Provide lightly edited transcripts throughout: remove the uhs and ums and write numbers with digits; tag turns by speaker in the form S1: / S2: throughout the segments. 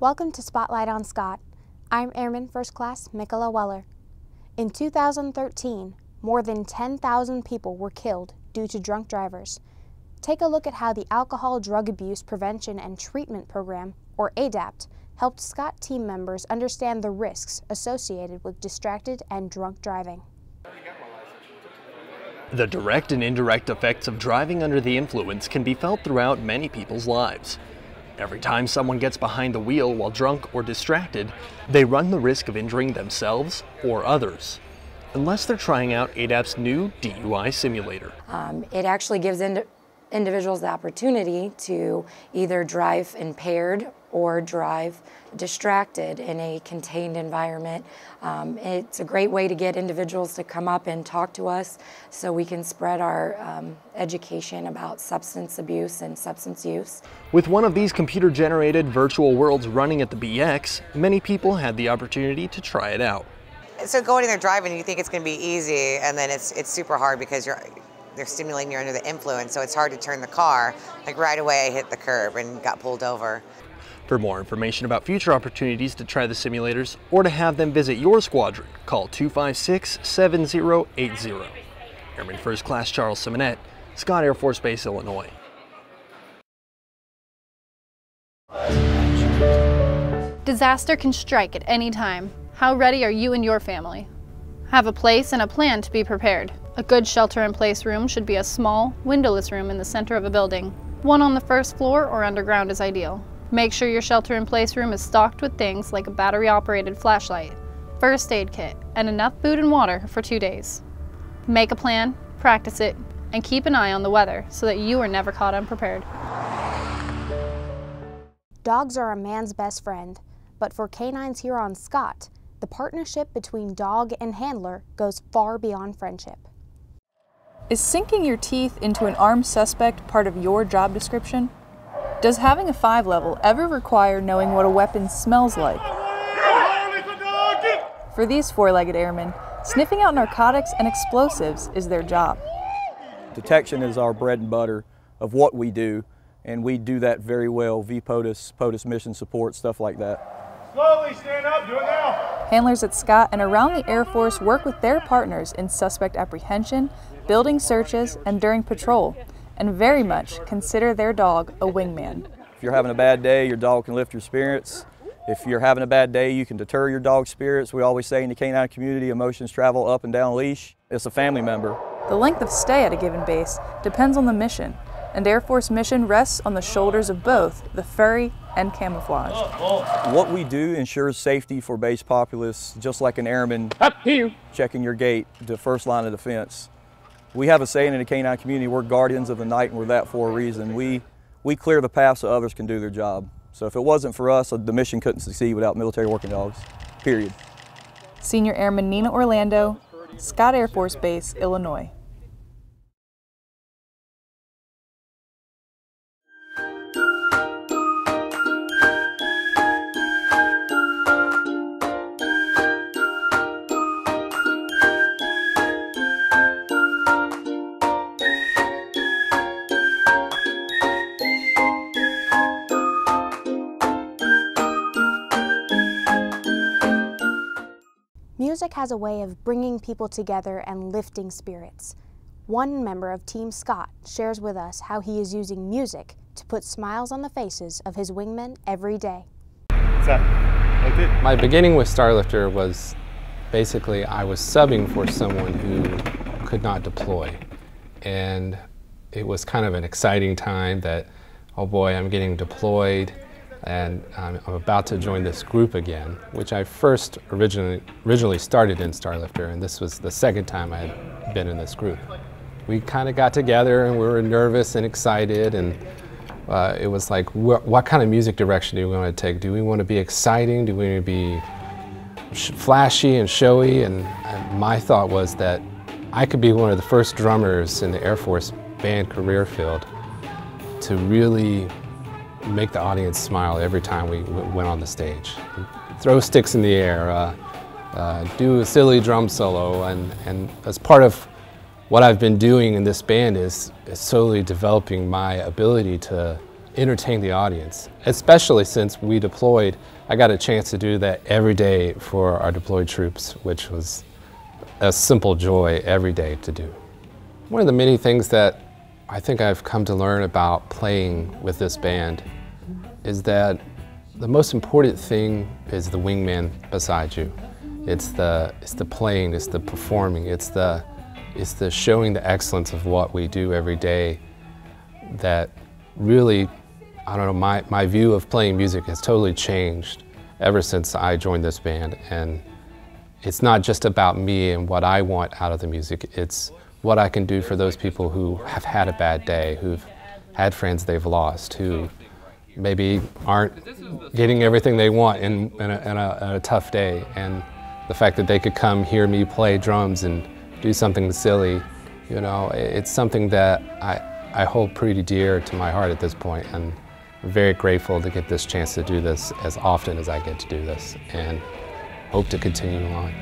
S1: Welcome to Spotlight on Scott. I'm Airman First Class Mikola Weller. In 2013, more than 10,000 people were killed due to drunk drivers. Take a look at how the Alcohol Drug Abuse Prevention and Treatment Program, or ADAPT, helped Scott team members understand the risks associated with distracted and drunk driving.
S2: The direct and indirect effects of driving under the influence can be felt throughout many people's lives. Every time someone gets behind the wheel while drunk or distracted, they run the risk of injuring themselves or others, unless they're trying out ADAPT's new DUI simulator.
S3: It actually gives individuals the opportunity to either drive impaired or drive distracted in a contained environment. It's a great way to get individuals to come up and talk to us so we can spread our education about substance abuse and substance use.
S2: With one of these computer-generated virtual worlds running at the BX, many people had the opportunity to try it out.
S4: So going in there driving, you think it's going to be easy, and then it's super hard because they're stimulating you under the influence, so it's hard to turn the car. Like right away I hit the curb and got pulled over.
S2: For more information about future opportunities to try the simulators or to have them visit your squadron, call 256-7080. Airman First Class Charles Simonette, Scott Air Force Base, Illinois.
S5: Disaster can strike at any time. How ready are you and your family? Have a place and a plan to be prepared. A good shelter-in-place room should be a small, windowless room in the center of a building. One on the first floor or underground is ideal. Make sure your shelter-in-place room is stocked with things like a battery-operated flashlight, first aid kit, and enough food and water for 2 days. Make a plan, practice it, and keep an eye on the weather so that you are never caught unprepared.
S1: Dogs are a man's best friend, but for canines here on Scott, the partnership between dog and handler goes far beyond friendship.
S6: Is sinking your teeth into an armed suspect part of your job description? Does having a 5 level ever require knowing what a weapon smells like? For these 4-legged airmen, sniffing out narcotics and explosives is their job.
S7: Detection is our bread and butter of what we do, and we do that very well. VPOTUS, POTUS mission support, stuff like that.
S8: Slowly stand up, do it now.
S6: Handlers at Scott and around the Air Force work with their partners in suspect apprehension, building searches, and during patrol, and very much consider their dog a wingman.
S7: If you're having a bad day, your dog can lift your spirits. If you're having a bad day, you can deter your dog's spirits. We always say in the canine community, emotions travel up and down leash. It's a family member.
S6: The length of stay at a given base depends on the mission, and Air Force mission rests on the shoulders of both the furry and camouflage.
S7: What we do ensures safety for base populace, just like an airman checking your gate, the first line of defense. We have a saying in the canine community, we're guardians of the night, and we're that for a reason. We clear the path so others can do their job. So if it wasn't for us, the mission couldn't succeed without military working dogs, period.
S6: Senior Airman Nina Orlando, Scott Air Force Base, Illinois.
S1: Music has a way of bringing people together and lifting spirits. One member of Team Scott shares with us how he is using music to put smiles on the faces of his wingmen every day.
S9: My beginning with Starlifter was basically I was subbing for someone who could not deploy. And it was kind of an exciting time that, oh boy, I'm getting deployed. And I'm about to join this group again, which I first originally started in Starlifter, and this was the second time I had been in this group. We kind of got together and we were nervous and excited, and it was like, what kind of music direction do we want to take? Do we want to be exciting? Do we want to be flashy and showy? And my thought was that I could be one of the first drummers in the Air Force band career field to really make the audience smile every time we went on the stage. Throw sticks in the air, do a silly drum solo, and as part of what I've been doing in this band is slowly developing my ability to entertain the audience, especially since we deployed. I got a chance to do that every day for our deployed troops, which was a simple joy every day to do. One of the many things that I think I've come to learn about playing with this band is that the most important thing is the wingman beside you. It's the playing, it's the performing, it's the showing the excellence of what we do every day that really, I don't know, my view of playing music has totally changed ever since I joined this band. And it's not just about me and what I want out of the music, it's what I can do for those people who have had a bad day, who've had friends they've lost, who maybe aren't getting everything they want in a tough day. And the fact that they could come hear me play drums and do something silly, you know, it's something that I hold pretty dear to my heart at this point. And I'm very grateful to get this chance to do this as often as I get to do this, and hope to continue on.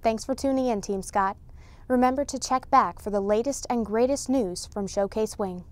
S1: Thanks for tuning in, Team Scott. Remember to check back for the latest and greatest news from Showcase Wing.